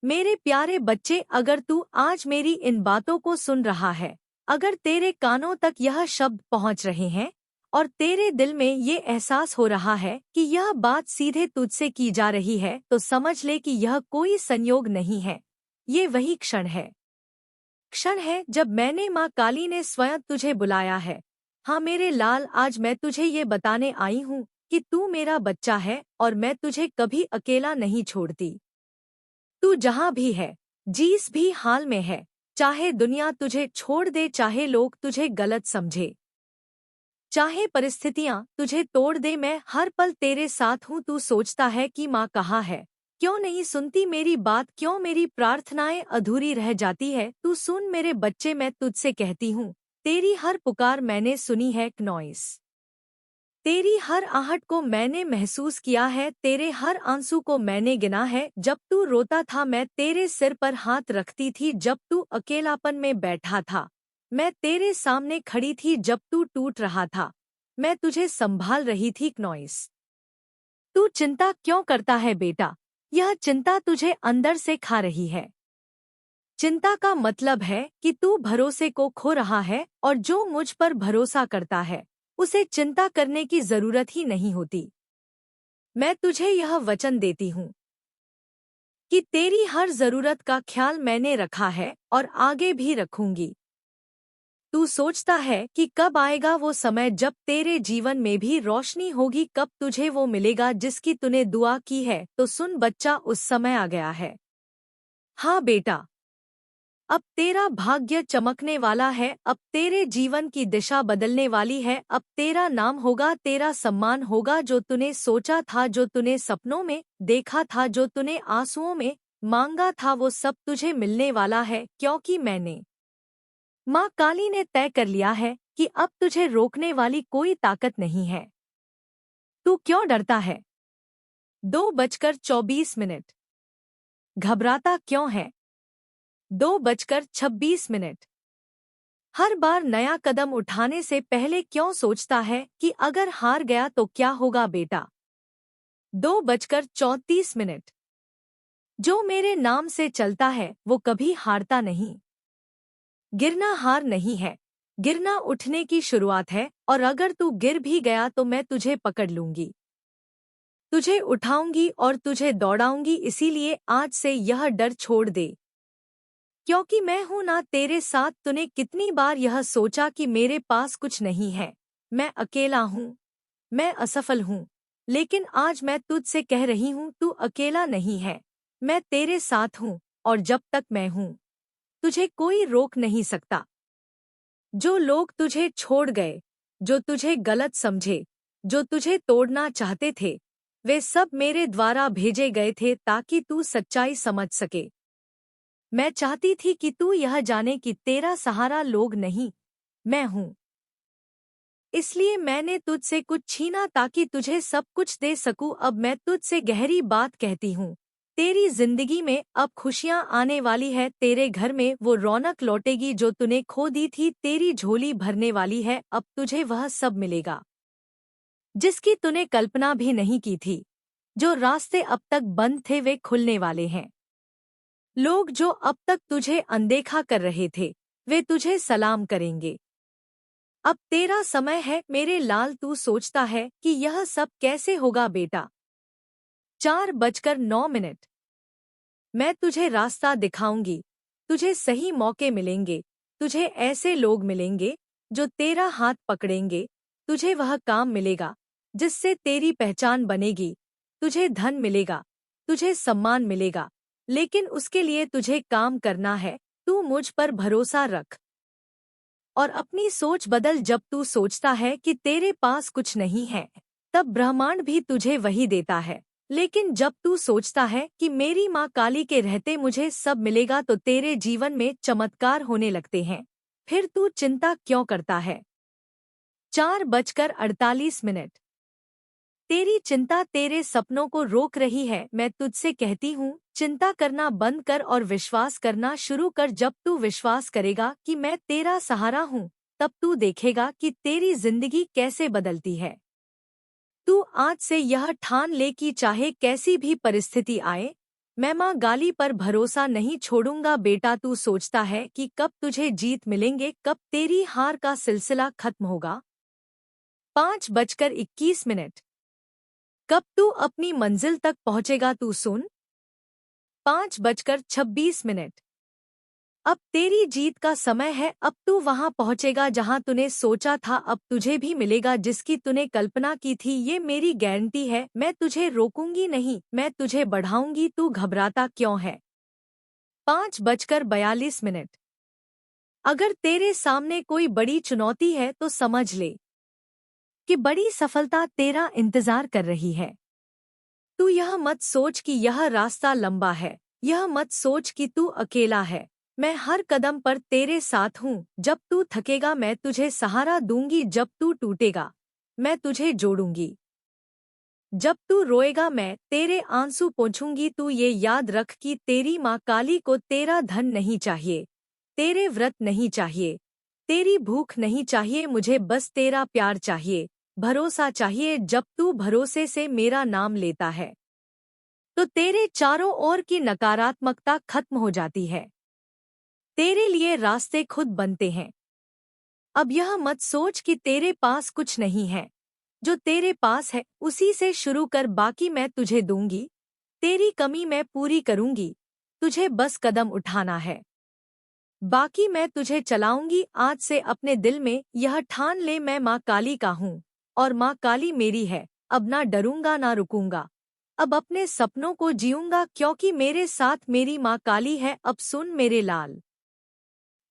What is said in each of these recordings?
मेरे प्यारे बच्चे, अगर तू आज मेरी इन बातों को सुन रहा है, अगर तेरे कानों तक यह शब्द पहुंच रहे हैं और तेरे दिल में ये एहसास हो रहा है कि यह बात सीधे तुझसे की जा रही है, तो समझ ले कि यह कोई संयोग नहीं है। ये वही क्षण है जब मैंने माँ काली ने स्वयं तुझे बुलाया है। हाँ मेरे लाल, आज मैं तुझे ये बताने आई हूँ कि तू मेरा बच्चा है और मैं तुझे कभी अकेला नहीं छोड़ती। तू जहाँ भी है, जिस भी हाल में है, चाहे दुनिया तुझे छोड़ दे, चाहे लोग तुझे गलत समझे, चाहे परिस्थितियाँ तुझे तोड़ दे, मैं हर पल तेरे साथ हूँ। तू सोचता है कि माँ कहाँ है, क्यों नहीं सुनती मेरी बात, क्यों मेरी प्रार्थनाएं अधूरी रह जाती है? तू सुन मेरे बच्चे, मैं तुझसे कहती हूँ, तेरी हर पुकार मैंने सुनी है नॉइस। तेरी हर आहट को मैंने महसूस किया है, तेरे हर आंसू को मैंने गिना है। जब तू रोता था मैं तेरे सिर पर हाथ रखती थी, जब तू अकेलापन में बैठा था मैं तेरे सामने खड़ी थी, जब तू टूट रहा था मैं तुझे संभाल रही थी नॉइस। तू चिंता क्यों करता है बेटा? यह चिंता तुझे अंदर से खा रही है। चिंता का मतलब है कि तू भरोसे को खो रहा है, और जो मुझ पर भरोसा करता है उसे चिंता करने की जरूरत ही नहीं होती। मैं तुझे यह वचन देती हूँ कि तेरी हर जरूरत का ख्याल मैंने रखा है और आगे भी रखूंगी। तू सोचता है कि कब आएगा वो समय जब तेरे जीवन में भी रोशनी होगी, कब तुझे वो मिलेगा जिसकी तूने दुआ की है। तो सुन बच्चा, उस समय आ गया है। हाँ बेटा, अब तेरा भाग्य चमकने वाला है, अब तेरे जीवन की दिशा बदलने वाली है। अब तेरा नाम होगा, तेरा सम्मान होगा। जो तूने सोचा था, जो तूने सपनों में देखा था, जो तूने आंसुओं में मांगा था, वो सब तुझे मिलने वाला है, क्योंकि मैंने माँ काली ने तय कर लिया है कि अब तुझे रोकने वाली कोई ताकत नहीं है। तू क्यों डरता है? 2:24। घबराता क्यों है? 2:26। हर बार नया कदम उठाने से पहले क्यों सोचता है कि अगर हार गया तो क्या होगा बेटा? 2:34। जो मेरे नाम से चलता है वो कभी हारता नहीं। गिरना हार नहीं है, गिरना उठने की शुरुआत है, और अगर तू गिर भी गया तो मैं तुझे पकड़ लूंगी, तुझे उठाऊंगी और तुझे दौड़ाऊंगी। इसीलिए आज से यह डर छोड़ दे, क्योंकि मैं हूं ना तेरे साथ। तूने कितनी बार यह सोचा कि मेरे पास कुछ नहीं है, मैं अकेला हूँ, मैं असफल हूँ, लेकिन आज मैं तुझसे कह रही हूँ, तू अकेला नहीं है। मैं तेरे साथ हूँ, और जब तक मैं हूँ तुझे कोई रोक नहीं सकता। जो लोग तुझे छोड़ गए, जो तुझे गलत समझे, जो तुझे तोड़ना चाहते थे, वे सब मेरे द्वारा भेजे गए थे ताकि तू सच्चाई समझ सके। मैं चाहती थी कि तू यह जाने कि तेरा सहारा लोग नहीं, मैं हूँ। इसलिए मैंने तुझसे कुछ छीना ताकि तुझे सब कुछ दे सकूं। अब मैं तुझसे गहरी बात कहती हूँ, तेरी जिंदगी में अब खुशियाँ आने वाली है। तेरे घर में वो रौनक लौटेगी जो तूने खो दी थी। तेरी झोली भरने वाली है, अब तुझे वह सब मिलेगा जिसकी तूने कल्पना भी नहीं की थी। जो रास्ते अब तक बंद थे वे खुलने वाले हैं। लोग जो अब तक तुझे अनदेखा कर रहे थे, वे तुझे सलाम करेंगे। अब तेरा समय है मेरे लाल। तू सोचता है कि यह सब कैसे होगा बेटा? 4:09। मैं तुझे रास्ता दिखाऊंगी, तुझे सही मौके मिलेंगे, तुझे ऐसे लोग मिलेंगे जो तेरा हाथ पकड़ेंगे, तुझे वह काम मिलेगा जिससे तेरी पहचान बनेगी, तुझे धन मिलेगा, तुझे सम्मान मिलेगा, लेकिन उसके लिए तुझे काम करना है। तू मुझ पर भरोसा रख और अपनी सोच बदल। जब तू सोचता है कि तेरे पास कुछ नहीं है, तब ब्रह्मांड भी तुझे वही देता है। लेकिन जब तू सोचता है कि मेरी माँ काली के रहते मुझे सब मिलेगा, तो तेरे जीवन में चमत्कार होने लगते हैं। फिर तू चिंता क्यों करता है? 4:48। तेरी चिंता तेरे सपनों को रोक रही है। मैं तुझसे कहती हूँ, चिंता करना बंद कर और विश्वास करना शुरू कर। जब तू विश्वास करेगा कि मैं तेरा सहारा हूँ, तब तू देखेगा कि तेरी जिंदगी कैसे बदलती है। तू आज से यह ठान ले कि चाहे कैसी भी परिस्थिति आए, मैं माँ गाली पर भरोसा नहीं छोड़ूंगा। बेटा, तू सोचता है कि कब तुझे जीत मिलेंगे, कब तेरी हार का सिलसिला खत्म होगा। 5:21। कब तू अपनी मंजिल तक पहुंचेगा, तू सुन। 5:26। अब तेरी जीत का समय है। अब तू वहां पहुंचेगा जहां तूने सोचा था। अब तुझे भी मिलेगा जिसकी तूने कल्पना की थी। ये मेरी गारंटी है। मैं तुझे रोकूंगी नहीं, मैं तुझे बढ़ाऊंगी। तू घबराता क्यों है। 5:42। अगर तेरे सामने कोई बड़ी चुनौती है तो समझ ले कि बड़ी सफलता तेरा इंतजार कर रही है। तू यह मत सोच कि यह रास्ता लंबा है, यह मत सोच कि तू अकेला है। मैं हर कदम पर तेरे साथ हूँ। जब तू थकेगा मैं तुझे सहारा दूंगी, जब तू टूटेगा मैं तुझे जोड़ूंगी, जब तू रोएगा मैं तेरे आंसू पोंछूंगी। तू ये याद रख कि तेरी माँ काली को तेरा धन नहीं चाहिए, तेरे व्रत नहीं चाहिए, तेरी भूख नहीं चाहिए। मुझे बस तेरा प्यार चाहिए, भरोसा चाहिए। जब तू भरोसे से मेरा नाम लेता है तो तेरे चारों ओर की नकारात्मकता खत्म हो जाती है। तेरे लिए रास्ते खुद बनते हैं। अब यह मत सोच कि तेरे पास कुछ नहीं है। जो तेरे पास है उसी से शुरू कर, बाकी मैं तुझे दूंगी। तेरी कमी मैं पूरी करूंगी, तुझे बस कदम उठाना है। बाकी मैं तुझे चलाऊंगी। आज से अपने दिल में यह ठान ले, मैं माँ काली का हूँ और माँ काली मेरी है। अब ना डरूंगा ना रुकूंगा, अब अपने सपनों को जीऊंगा, क्योंकि मेरे साथ मेरी माँ काली है। अब सुन मेरे लाल,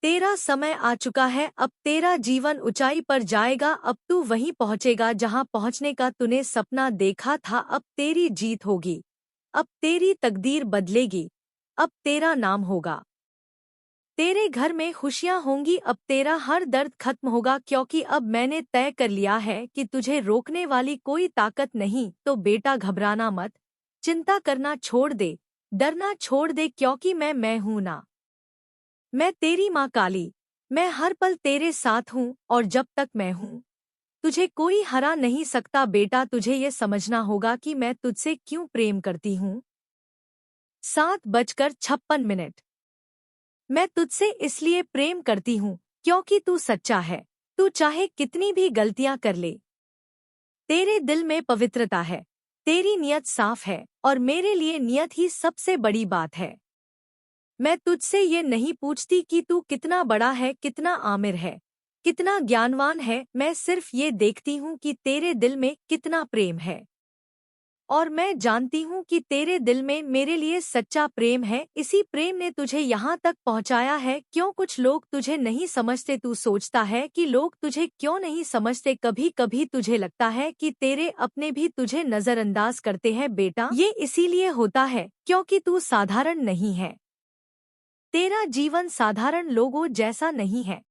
तेरा समय आ चुका है। अब तेरा जीवन ऊंचाई पर जाएगा। अब तू वहीं पहुंचेगा जहां पहुंचने का तूने सपना देखा था। अब तेरी जीत होगी, अब तेरी तकदीर बदलेगी, अब तेरा नाम होगा। तेरे घर में खुशियां होंगी। अब तेरा हर दर्द खत्म होगा, क्योंकि अब मैंने तय कर लिया है कि तुझे रोकने वाली कोई ताकत नहीं। तो बेटा घबराना मत, चिंता करना छोड़ दे, डरना छोड़ दे, क्योंकि मैं हूं ना। मैं तेरी माँ काली, मैं हर पल तेरे साथ हूँ और जब तक मैं हूँ तुझे कोई हरा नहीं सकता। बेटा, तुझे ये समझना होगा कि मैं तुझसे क्यों प्रेम करती हूँ। 7:56। मैं तुझसे इसलिए प्रेम करती हूँ क्योंकि तू सच्चा है। तू चाहे कितनी भी गलतियां कर ले, तेरे दिल में पवित्रता है, तेरी नियत साफ है और मेरे लिए नियत ही सबसे बड़ी बात है। मैं तुझसे ये नहीं पूछती कि तू कितना बड़ा है, कितना आमिर है, कितना ज्ञानवान है। मैं सिर्फ ये देखती हूँ कि तेरे दिल में कितना प्रेम है। और मैं जानती हूँ कि तेरे दिल में मेरे लिए सच्चा प्रेम है। इसी प्रेम ने तुझे यहाँ तक पहुँचाया है। क्यों कुछ लोग तुझे नहीं समझते। तू सोचता है कि लोग तुझे क्यों नहीं समझते। कभी कभी तुझे लगता है कि तेरे अपने भी तुझे नजरअंदाज करते हैं। बेटा, ये इसीलिए होता है क्योंकि तू साधारण नहीं है। तेरा जीवन साधारण लोगों जैसा नहीं है।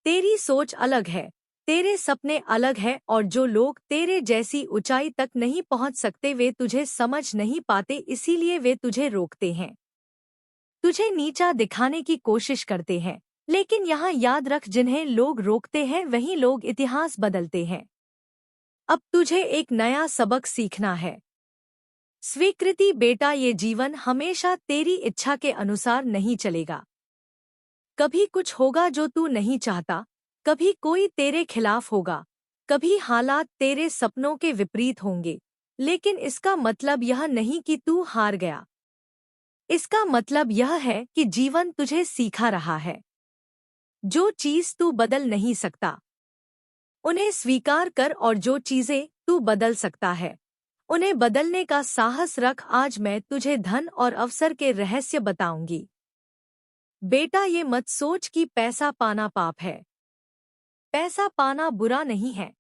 तेरी सोच अलग है, तेरे सपने अलग है, और जो लोग तेरे जैसी ऊंचाई तक नहीं पहुंच सकते वे तुझे समझ नहीं पाते, इसीलिए वे तुझे रोकते हैं, तुझे नीचा दिखाने की कोशिश करते हैं। लेकिन यहाँ याद रख, जिन्हें लोग रोकते हैं वही लोग इतिहास बदलते हैं। अब तुझे एक नया सबक सीखना है, स्वीकृति। बेटा, ये जीवन हमेशा तेरी इच्छा के अनुसार नहीं चलेगा। कभी कुछ होगा जो तू नहीं चाहता, कभी कोई तेरे खिलाफ होगा, कभी हालात तेरे सपनों के विपरीत होंगे। लेकिन इसका मतलब यह नहीं कि तू हार गया। इसका मतलब यह है कि जीवन तुझे सिखा रहा है। जो चीज तू बदल नहीं सकता उन्हें स्वीकार कर, और जो चीजें तू बदल सकता है उन्हें बदलने का साहस रख। आज मैं तुझे धन और अवसर के रहस्य बताऊंगी। बेटा, ये मत सोच कि पैसा पाना पाप है। पैसा पाना बुरा नहीं है।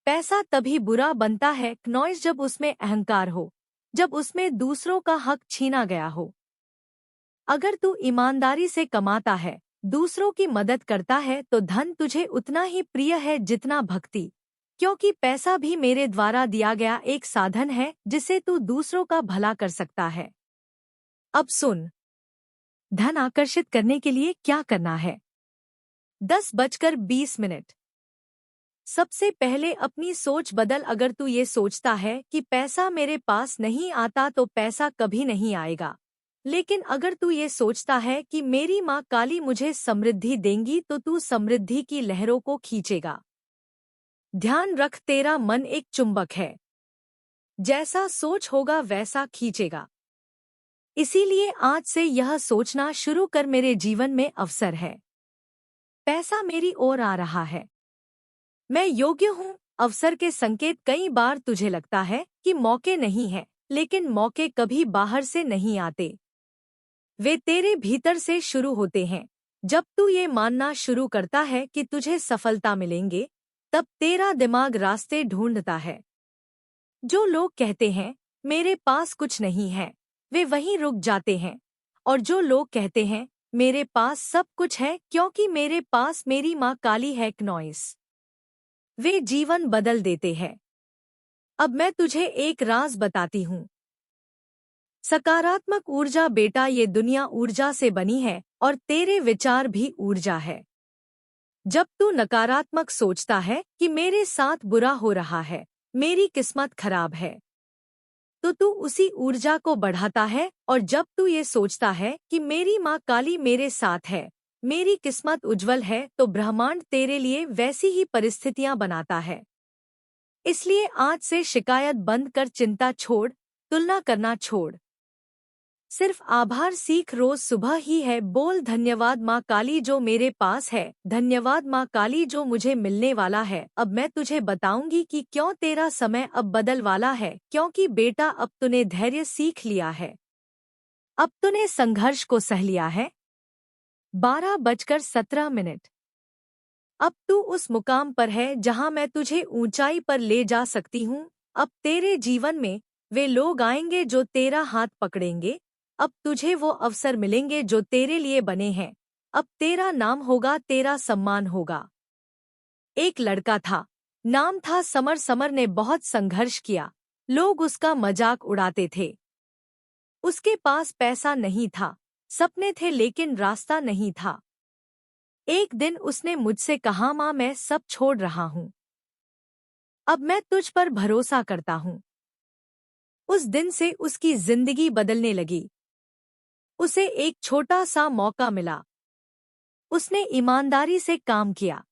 पैसा तभी बुरा बनता है नॉइस जब उसमें अहंकार हो, जब उसमें दूसरों का हक छीना गया हो। अगर तू ईमानदारी से कमाता है, दूसरों की मदद करता है, तो धन तुझे उतना ही प्रिय है जितना भक्ति, क्योंकि पैसा भी मेरे द्वारा दिया गया एक साधन है जिसे तू दूसरों का भला कर सकता है। अब सुन, धन आकर्षित करने के लिए क्या करना है। 10:20। सबसे पहले अपनी सोच बदल। अगर तू ये सोचता है कि पैसा मेरे पास नहीं आता तो पैसा कभी नहीं आएगा। लेकिन अगर तू ये सोचता है कि मेरी माँ काली मुझे समृद्धि देंगी तो तू समृद्धि की लहरों को खींचेगा। ध्यान रख, तेरा मन एक चुंबक है, जैसा सोच होगा वैसा खींचेगा। इसीलिए आज से यह सोचना शुरू कर, मेरे जीवन में अवसर है, पैसा मेरी ओर आ रहा है, मैं योग्य हूँ। अवसर के संकेत कई बार तुझे लगता है कि मौके नहीं हैं, लेकिन मौके कभी बाहर से नहीं आते, वे तेरे भीतर से शुरू होते हैं। जब तू ये मानना शुरू करता है कि तुझे सफलता मिलेंगे, तब तेरा दिमाग रास्ते ढूंढता है। जो लोग कहते हैं मेरे पास कुछ नहीं है, वे वहीं रुक जाते हैं। और जो लोग कहते हैं मेरे पास सब कुछ है क्योंकि मेरे पास मेरी माँ काली है, नॉइस, वे जीवन बदल देते हैं। अब मैं तुझे एक राज बताती हूँ। सकारात्मक ऊर्जा बेटा, ये दुनिया ऊर्जा से बनी है और तेरे विचार भी ऊर्जा है। जब तू नकारात्मक सोचता है कि मेरे साथ बुरा हो रहा है, मेरी किस्मत खराब है, तो तू उसी ऊर्जा को बढ़ाता है। और जब तू ये सोचता है कि मेरी माँ काली मेरे साथ है, मेरी किस्मत उज्जवल है, तो ब्रह्मांड तेरे लिए वैसी ही परिस्थितियां बनाता है। इसलिए आज से शिकायत बंद कर, चिंता छोड़, तुलना करना छोड़, सिर्फ आभार सीख। रोज सुबह ही है बोल, धन्यवाद माँ काली जो मेरे पास है, धन्यवाद माँ काली जो मुझे मिलने वाला है। अब मैं तुझे बताऊंगी कि क्यों तेरा समय अब बदल वाला है, क्योंकि बेटा अब तूने धैर्य सीख लिया है, अब तूने संघर्ष को सह लिया है। 12:17। अब तू उस मुकाम पर है जहां मैं तुझे ऊंचाई पर ले जा सकती हूँ। अब तेरे जीवन में वे लोग आएंगे जो तेरा हाथ पकड़ेंगे, अब तुझे वो अवसर मिलेंगे जो तेरे लिए बने हैं। अब तेरा नाम होगा, तेरा सम्मान होगा। एक लड़का था, नाम था समर। समर ने बहुत संघर्ष किया, लोग उसका मजाक उड़ाते थे। उसके पास पैसा नहीं था, सपने थे लेकिन रास्ता नहीं था। एक दिन उसने मुझसे कहा, माँ मैं सब छोड़ रहा हूँ, अब मैं तुझ पर भरोसा करता हूँ। उस दिन से उसकी जिंदगी बदलने लगी। उसे एक छोटा सा मौका मिला, उसने ईमानदारी से काम किया,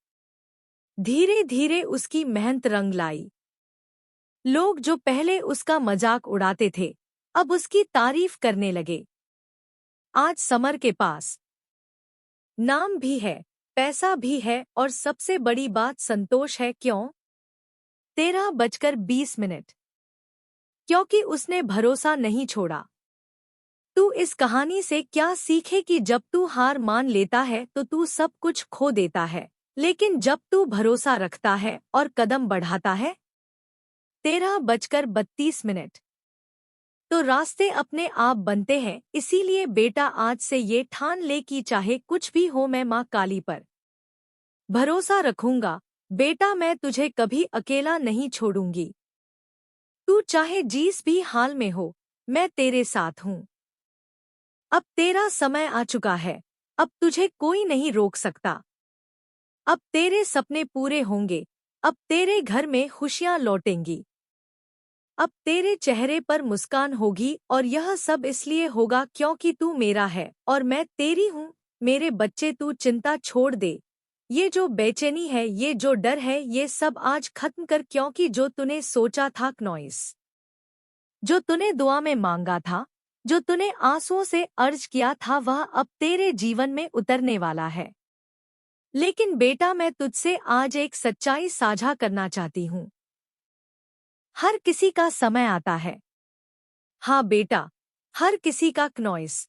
धीरे धीरे उसकी मेहनत रंग लाई। लोग जो पहले उसका मजाक उड़ाते थे, अब उसकी तारीफ करने लगे। आज समर के पास नाम भी है, पैसा भी है और सबसे बड़ी बात संतोष है। क्यों? 13:20। क्योंकि उसने भरोसा नहीं छोड़ा। तू इस कहानी से क्या सीखे कि जब तू हार मान लेता है तो तू सब कुछ खो देता है, लेकिन जब तू भरोसा रखता है और कदम बढ़ाता है, 13:32, तो रास्ते अपने आप बनते हैं। इसीलिए बेटा आज से ये ठान ले कि चाहे कुछ भी हो, मैं माँ काली पर भरोसा रखूंगा। बेटा मैं तुझे कभी अकेला नहीं छोड़ूंगी, तू चाहे जिस भी हाल में हो, मैं तेरे साथ हूँ। अब तेरा समय आ चुका है, अब तुझे कोई नहीं रोक सकता। अब तेरे सपने पूरे होंगे, अब तेरे घर में खुशियां लौटेंगी, अब तेरे चेहरे पर मुस्कान होगी। और यह सब इसलिए होगा क्योंकि तू मेरा है और मैं तेरी हूँ। मेरे बच्चे तू चिंता छोड़ दे, ये जो बेचैनी है, ये जो डर है, ये सब आज खत्म कर। क्योंकि जो तूने सोचा था, नॉइस, जो तूने दुआ में मांगा था, जो तूने आंसुओं से अर्ज किया था, वह अब तेरे जीवन में उतरने वाला है। लेकिन बेटा मैं तुझसे आज एक सच्चाई साझा करना चाहती हूँ। हर किसी का समय आता है। हाँ बेटा, हर किसी का। नॉइस,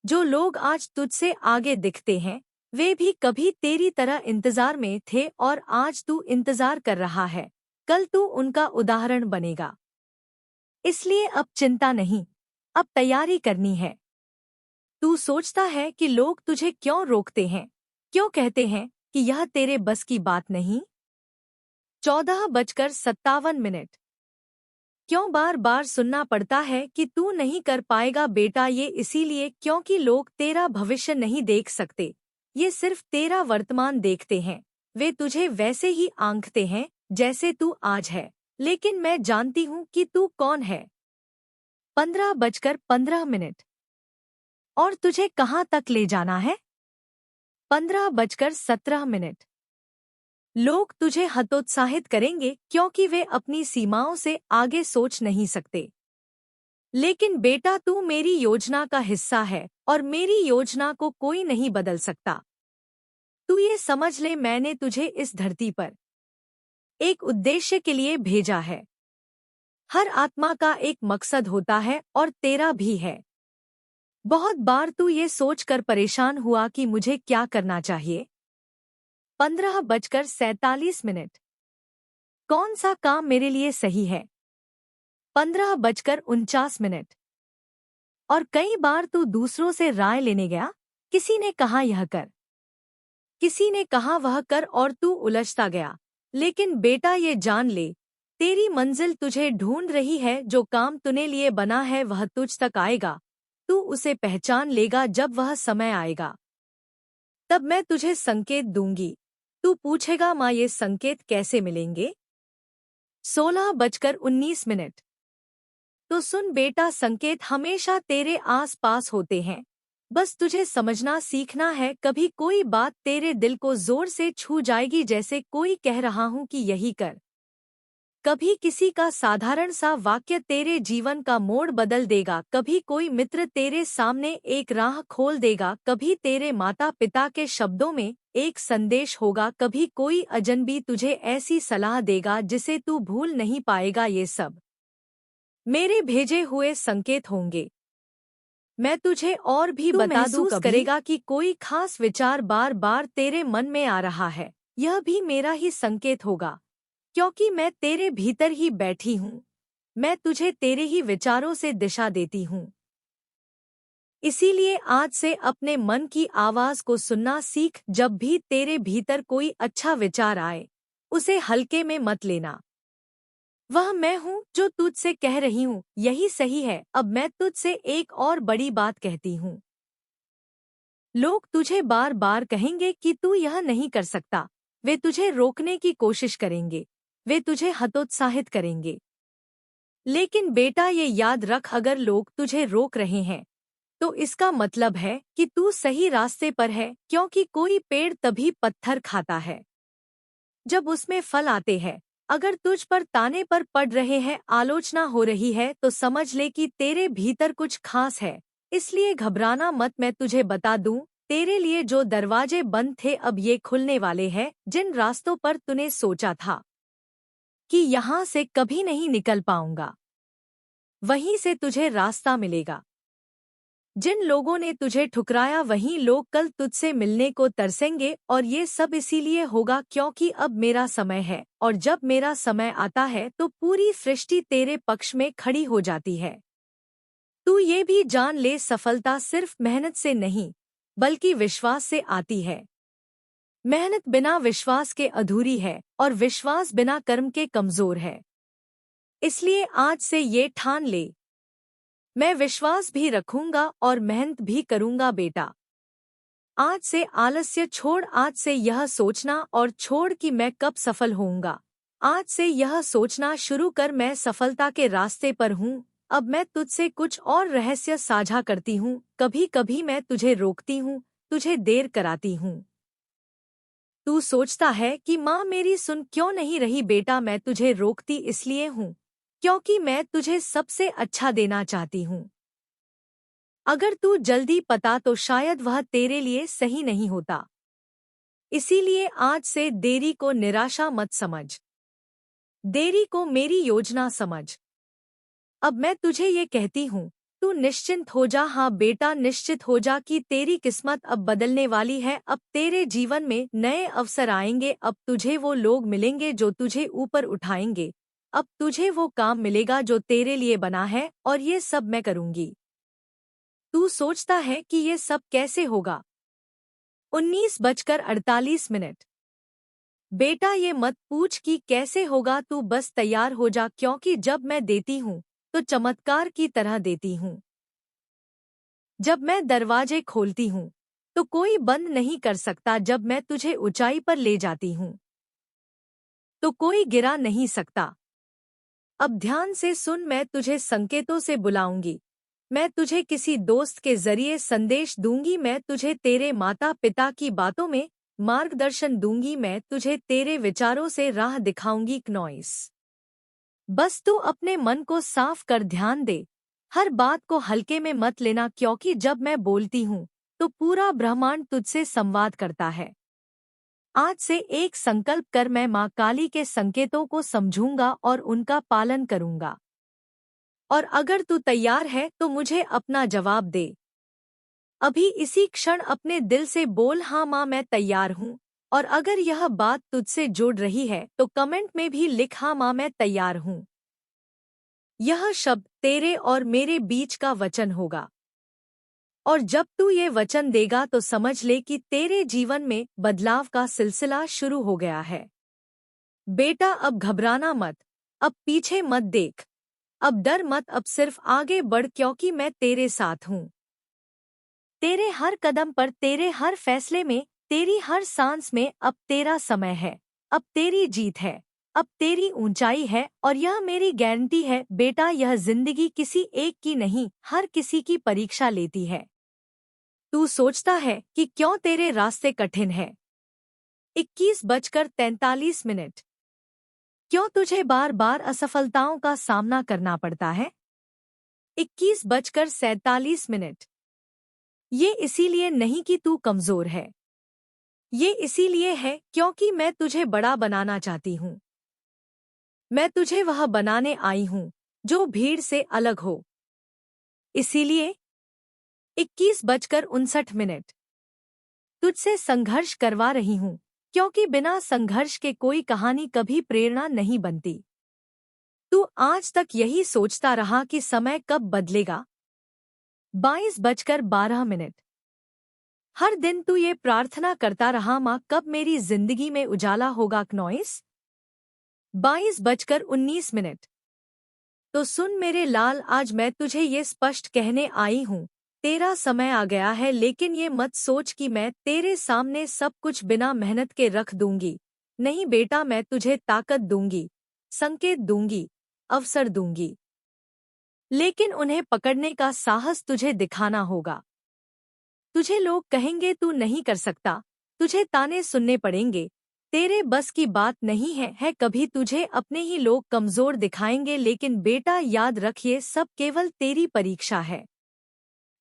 जो लोग आज तुझसे आगे दिखते हैं, वे भी कभी तेरी तरह इंतजार में थे और आज तू इंतजार कर रहा है। कल तू उनका उदाहरण बनेगा। इसलिए अब चिंता नहीं, अब तैयारी करनी है। तू सोचता है कि लोग तुझे क्यों रोकते हैं, क्यों कहते हैं कि यह तेरे बस की बात नहीं। 14:57। क्यों बार बार सुनना पड़ता है कि तू नहीं कर पाएगा बेटा? ये इसीलिए क्योंकि लोग तेरा भविष्य नहीं देख सकते, ये सिर्फ तेरा वर्तमान देखते हैं। वे तुझे वैसे ही आंकते हैं जैसे तू आज है, लेकिन मैं जानती हूँ कि तू कौन है। 15:15 और तुझे कहाँ तक ले जाना है? 15:17 लोग तुझे हतोत्साहित करेंगे क्योंकि वे अपनी सीमाओं से आगे सोच नहीं सकते। लेकिन बेटा, तू मेरी योजना का हिस्सा है और मेरी योजना को कोई नहीं बदल सकता। तू ये समझ ले, मैंने तुझे इस धरती पर एक उद्देश्य के लिए भेजा है। हर आत्मा का एक मकसद होता है और तेरा भी है। बहुत बार तू ये सोचकर परेशान हुआ कि मुझे क्या करना चाहिए। 15:47 कौन सा काम मेरे लिए सही है? 15:49 और कई बार तू दूसरों से राय लेने गया। किसी ने कहा यह कर, किसी ने कहा वह कर और तू उलझता गया। लेकिन बेटा, ये जान ले, तेरी मंजिल तुझे ढूंढ रही है। जो काम तूने लिए बना है वह तुझ तक आएगा। तू उसे पहचान लेगा जब वह समय आएगा। तब मैं तुझे संकेत दूंगी। तू पूछेगा, माँ ये संकेत कैसे मिलेंगे? 16:19 तो सुन बेटा, संकेत हमेशा तेरे आस पास होते हैं। बस तुझे समझना सीखना है। कभी कोई बात तेरे दिल को जोर से छू जाएगी, जैसे कोई कह रहा हूं कि यही कर। कभी किसी का साधारण सा वाक्य तेरे जीवन का मोड़ बदल देगा। कभी कोई मित्र तेरे सामने एक राह खोल देगा। कभी तेरे माता पिता के शब्दों में एक संदेश होगा। कभी कोई अजनबी तुझे ऐसी सलाह देगा जिसे तू भूल नहीं पाएगा। ये सब मेरे भेजे हुए संकेत होंगे। मैं तुझे और भी बता दूं, महसूस करेगा कि कोई खास विचार बार बार तेरे मन में आ रहा है। यह भी मेरा ही संकेत होगा, क्योंकि मैं तेरे भीतर ही बैठी हूँ। मैं तुझे तेरे ही विचारों से दिशा देती हूँ। इसीलिए आज से अपने मन की आवाज को सुनना सीख। जब भी तेरे भीतर कोई अच्छा विचार आए, उसे हल्के में मत लेना। वह मैं हूँ जो तुझसे कह रही हूँ, यही सही है। अब मैं तुझसे एक और बड़ी बात कहती हूँ। लोग तुझे बार बार कहेंगे कि तू यह नहीं कर सकता। वे तुझे रोकने की कोशिश करेंगे, वे तुझे हतोत्साहित करेंगे। लेकिन बेटा, ये याद रख, अगर लोग तुझे रोक रहे हैं तो इसका मतलब है कि तू सही रास्ते पर है। क्योंकि कोई पेड़ तभी पत्थर खाता है जब उसमें फल आते हैं। अगर तुझ पर ताने पर पड़ रहे हैं, आलोचना हो रही है, तो समझ ले कि तेरे भीतर कुछ खास है। इसलिए घबराना मत। मैं तुझे बता दूं, तेरे लिए जो दरवाजे बंद थे अब ये खुलने वाले हैं। जिन रास्तों पर तूने सोचा था कि यहाँ से कभी नहीं निकल पाऊंगा, वहीं से तुझे रास्ता मिलेगा। जिन लोगों ने तुझे ठुकराया, वहीं लोग कल तुझसे मिलने को तरसेंगे। और ये सब इसीलिए होगा क्योंकि अब मेरा समय है, और जब मेरा समय आता है तो पूरी सृष्टि तेरे पक्ष में खड़ी हो जाती है। तू ये भी जान ले, सफलता सिर्फ मेहनत से नहीं बल्कि विश्वास से आती है। मेहनत बिना विश्वास के अधूरी है और विश्वास बिना कर्म के कमजोर है। इसलिए आज से ये ठान ले, मैं विश्वास भी रखूंगा और मेहनत भी करूंगा बेटा। आज से आलस्य छोड़। आज से यह सोचना और छोड़ कि मैं कब सफल होऊंगा। आज से यह सोचना शुरू कर, मैं सफलता के रास्ते पर हूँ। अब मैं तुझसे कुछ और रहस्य साझा करती हूँ। कभी कभी मैं तुझे रोकती हूँ, तुझे देर कराती हूँ। तू सोचता है कि माँ मेरी सुन क्यों नहीं रही। बेटा, मैं तुझे रोकती इसलिए हूँ क्योंकि मैं तुझे सबसे अच्छा देना चाहती हूँ। अगर तू जल्दी पता तो शायद वह तेरे लिए सही नहीं होता। इसीलिए आज से देरी को निराशा मत समझ, देरी को मेरी योजना समझ। अब मैं तुझे ये कहती हूँ, तू निश्चिंत हो जा। हाँ बेटा, निश्चित हो जा कि तेरी किस्मत अब बदलने वाली है। अब तेरे जीवन में नए अवसर आएंगे। अब तुझे वो लोग मिलेंगे जो तुझे ऊपर उठाएंगे। अब तुझे वो काम मिलेगा जो तेरे लिए बना है, और ये सब मैं करूँगी। तू सोचता है कि ये सब कैसे होगा? 19:48 बेटा, ये मत पूछ कि कैसे होगा, तू बस तैयार हो जा। क्योंकि जब मैं देती हूँ तो चमत्कार की तरह देती हूँ। जब मैं दरवाजे खोलती हूँ तो कोई बंद नहीं कर सकता। जब मैं तुझे ऊंचाई पर ले जाती हूँ तो कोई गिरा नहीं सकता। अब ध्यान से सुन, मैं तुझे संकेतों से बुलाऊंगी। मैं तुझे किसी दोस्त के जरिए संदेश दूंगी। मैं तुझे तेरे माता पिता की बातों में मार्गदर्शन दूंगी। मैं तुझे तेरे विचारों से राह दिखाऊंगी। क्नॉइस, बस तू अपने मन को साफ कर, ध्यान दे। हर बात को हल्के में मत लेना, क्योंकि जब मैं बोलती हूँ तो पूरा ब्रह्मांड तुझसे संवाद करता है। आज से एक संकल्प कर, मैं माँ काली के संकेतों को समझूंगा और उनका पालन करूंगा। और अगर तू तैयार है तो मुझे अपना जवाब दे। अभी इसी क्षण अपने दिल से बोल, हाँ माँ मैं तैयार हूँ। और अगर यह बात तुझसे जुड़ रही है तो कमेंट में भी लिख, हाँ माँ मैं तैयार हूँ। यह शब्द तेरे और मेरे बीच का वचन होगा। और जब तू ये वचन देगा तो समझ ले कि तेरे जीवन में बदलाव का सिलसिला शुरू हो गया है। बेटा, अब घबराना मत, अब पीछे मत देख, अब डर मत, अब सिर्फ आगे बढ़, क्योंकि मैं तेरे साथ हूँ। तेरे हर कदम पर, तेरे हर फैसले में, तेरी हर सांस में अब तेरा समय है, अब तेरी जीत है, अब तेरी ऊंचाई है। और यह मेरी गारंटी है बेटा, यह जिंदगी किसी एक की नहीं, हर किसी की परीक्षा लेती है। तू सोचता है कि क्यों तेरे रास्ते कठिन है? 21:43। क्यों तुझे बार बार असफलताओं का सामना करना पड़ता है? 21:47। ये इसीलिए नहीं कि तू कमजोर है, ये इसीलिए है क्योंकि मैं तुझे बड़ा बनाना चाहती हूँ। मैं तुझे वह बनाने आई हूँ जो भीड़ से अलग हो। इसीलिए 21:59 तुझसे संघर्ष करवा रही हूँ, क्योंकि बिना संघर्ष के कोई कहानी कभी प्रेरणा नहीं बनती। तू आज तक यही सोचता रहा कि समय कब बदलेगा। 22:12 हर दिन तू ये प्रार्थना करता रहा, माँ कब मेरी जिंदगी में उजाला होगा। क्नॉइस, 22:19 तो सुन मेरे लाल, आज मैं तुझे ये स्पष्ट कहने आई हूँ, तेरा समय आ गया है। लेकिन ये मत सोच कि मैं तेरे सामने सब कुछ बिना मेहनत के रख दूंगी। नहीं बेटा, मैं तुझे ताकत दूंगी, संकेत दूंगी, अवसर दूंगी, लेकिन उन्हें पकड़ने का साहस तुझे दिखाना होगा। तुझे लोग कहेंगे तू नहीं कर सकता, तुझे ताने सुनने पड़ेंगे, तेरे बस की बात नहीं है। कभी तुझे अपने ही लोग कमजोर दिखाएंगे, लेकिन बेटा याद रख, ये सब केवल तेरी परीक्षा है।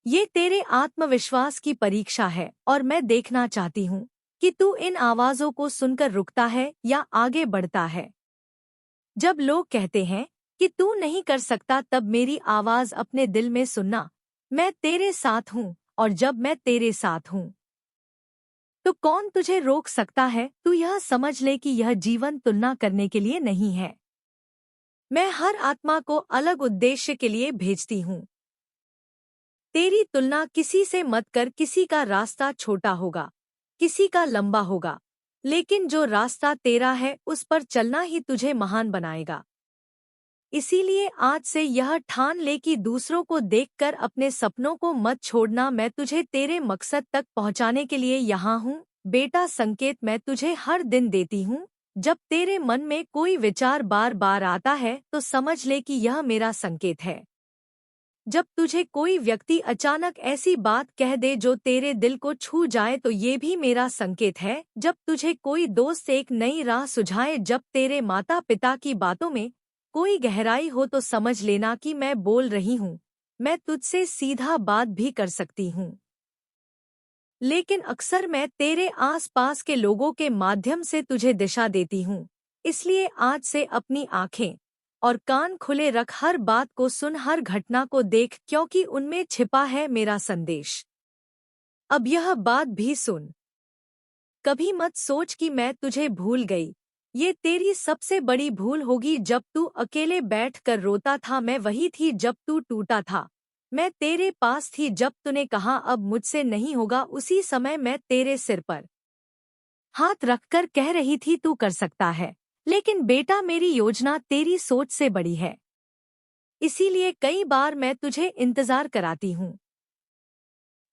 ये तेरे आत्मविश्वास की परीक्षा है और मैं देखना चाहती हूँ कि तू इन आवाज़ों को सुनकर रुकता है या आगे बढ़ता है। जब लोग कहते हैं कि तू नहीं कर सकता, तब मेरी आवाज़ अपने दिल में सुनना, मैं तेरे साथ हूँ। और जब मैं तेरे साथ हूँ तो कौन तुझे रोक सकता है? तू यह समझ ले कि यह जीवन तुलना करने के लिए नहीं है। मैं हर आत्मा को अलग उद्देश्य के लिए भेजती हूँ। तेरी तुलना किसी से मत कर, किसी का रास्ता छोटा होगा, किसी का लंबा होगा, लेकिन जो रास्ता तेरा है उस पर चलना ही तुझे महान बनाएगा। इसीलिए आज से यह ठान ले कि दूसरों को देखकर अपने सपनों को मत छोड़ना। मैं तुझे तेरे मकसद तक पहुंचाने के लिए यहाँ हूँ। बेटा, संकेत मैं तुझे हर दिन देती हूँ। जब तेरे मन में कोई विचार बार बार आता है तो समझ ले कि यह मेरा संकेत है। जब तुझे कोई व्यक्ति अचानक ऐसी बात कह दे जो तेरे दिल को छू जाए तो ये भी मेरा संकेत है। जब तुझे कोई दोस्त एक नई राह सुझाए, जब तेरे माता पिता की बातों में कोई गहराई हो, तो समझ लेना कि मैं बोल रही हूँ। मैं तुझसे सीधा बात भी कर सकती हूँ, लेकिन अक्सर मैं तेरे आसपास के लोगों के माध्यम से तुझे दिशा देती हूँ। इसलिए आज से अपनी आंखें और कान खुले रख, हर बात को सुन, हर घटना को देख, क्योंकि उनमें छिपा है मेरा संदेश। अब यह बात भी सुन, कभी मत सोच कि मैं तुझे भूल गई। ये तेरी सबसे बड़ी भूल होगी। जब तू अकेले बैठकर रोता था, मैं वही थी। जब तू टूटा था, मैं तेरे पास थी। जब तूने कहा अब मुझसे नहीं होगा, उसी समय मैं तेरे सिर पर हाथ रखकर कह रही थी तू कर सकता है। लेकिन बेटा, मेरी योजना तेरी सोच से बड़ी है, इसीलिए कई बार मैं तुझे इंतजार कराती हूँ।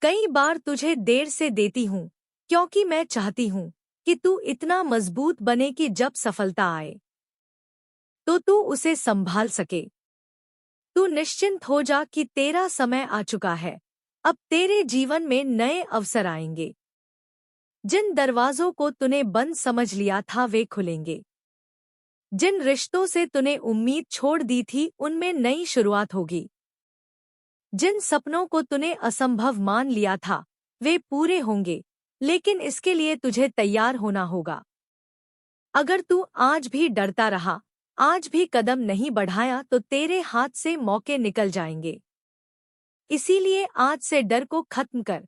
कई बार तुझे देर से देती हूँ, क्योंकि मैं चाहती हूँ कि तू इतना मजबूत बने कि जब सफलता आए तो तू उसे संभाल सके। तू निश्चिंत हो जा कि तेरा समय आ चुका है। अब तेरे जीवन में नए अवसर आएंगे। जिन दरवाजों को तूने बंद समझ लिया था वे खुलेंगे। जिन रिश्तों से तूने उम्मीद छोड़ दी थी उनमें नई शुरुआत होगी। जिन सपनों को तूने असंभव मान लिया था वे पूरे होंगे, लेकिन इसके लिए तुझे तैयार होना होगा। अगर तू आज भी डरता रहा, आज भी कदम नहीं बढ़ाया तो तेरे हाथ से मौके निकल जाएंगे। इसीलिए आज से डर को खत्म कर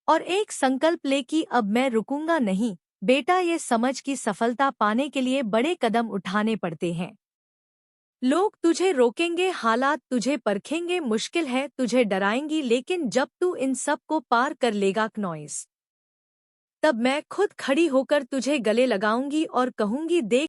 और एक संकल्प ले कि अब मैं रुकूंगा नहीं। बेटा, ये समझ कि सफलता पाने के लिए बड़े कदम उठाने पड़ते हैं। लोग तुझे रोकेंगे, हालात तुझे परखेंगे, मुश्किल है तुझे डराएंगी, लेकिन जब तू इन सब को पार कर लेगा नॉइस, तब मैं खुद खड़ी होकर तुझे गले लगाऊंगी और कहूंगी, देख